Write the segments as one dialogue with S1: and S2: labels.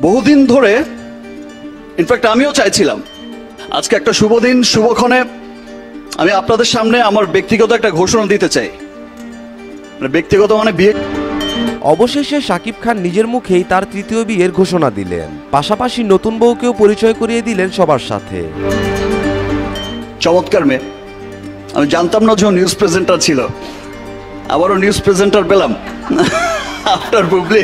S1: বহুদিন ধরে, ইনফ্যাক্ট আমিও চাইছিলাম আজকে একটা শুভ দিন, শুভক্ষণে আমি আপনাদের সামনে আমার ব্যক্তিগত একটা ঘোষণা দিতে চাই। ব্যক্তিগত মানে বিয়ে।
S2: অবশেষে শাকিব খান নিজের মুখেই তার তৃতীয় বিয়ের ঘোষণা দিলেন, পাশাপাশি নতুন বউকেও পরিচয় করিয়ে দিলেন সবার সাথে।
S1: চমৎকার মেয়ে, আমি জানতাম না যে নিউজ প্রেজেন্টার ছিল, আবারও নিউজ প্রেজেন্টার পেলাম আফটার বুবলি।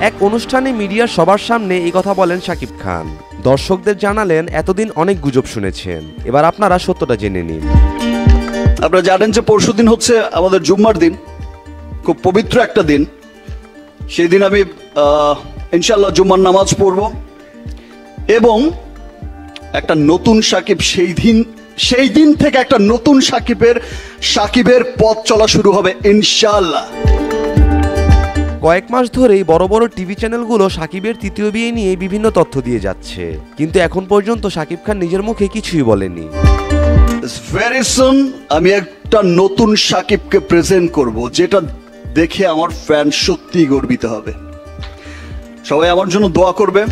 S2: এক অনুষ্ঠানে মিডিয়ার সবার সামনে এই কথা বলেন শাকিব খান। দর্শকদের জানালেন, এতদিন অনেক গুজব শুনেছেন, এবার আপনারা সত্যটা জেনে নিন।
S1: আপনারা জানেন যে পরশুদিন হচ্ছে আমাদের জুম্মার দিন, খুব পবিত্র একটা দিন। সেই দিন আমি ইনশাল্লাহ জুম্মার নামাজ পড়ব এবং একটা নতুন সাকিব, সেই দিন থেকে একটা নতুন সাকিবের পথ চলা শুরু হবে ইনশাল্লাহ।
S2: কয়েক মাস ধরেই বড় বড় টিভি চ্যানেলগুলো শাকিবের তৃতীয় বিয়ে নিয়ে বিভিন্ন তথ্য দিয়ে যাচ্ছে, কিন্তু এখন পর্যন্ত শাকিব খান নিজের মুখে কিছুই বলেনি।
S1: ভেরি সুন আমি একটা নতুন সাকিবকে প্রেজেন্ট করব, যেটা দেখে আমার ফ্যান সত্যি গর্বিত হবে। সবাই আমার জন্য দোয়া করবে।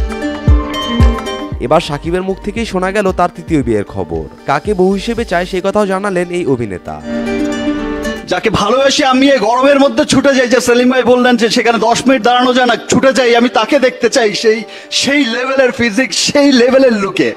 S2: এবার শাকিবের মুখ থেকেই শোনা গেল তার তৃতীয় বিয়ের খবর। কাকে বউ হিসেবে চায় সেই কথাও জানালেন এই অভিনেতা।
S1: যাকে ভালোবেসে আমি এই গরমের মধ্যে ছুটে যাই, যে সেলিম ভাই বললেন যে সেখানে 10 মিনিট দাঁড়ানো যায় না, ছুটে যাই, আমি তাকে দেখতে চাই সেই লেভেলের ফিজিক্স, সেই লেভেলের লুকে।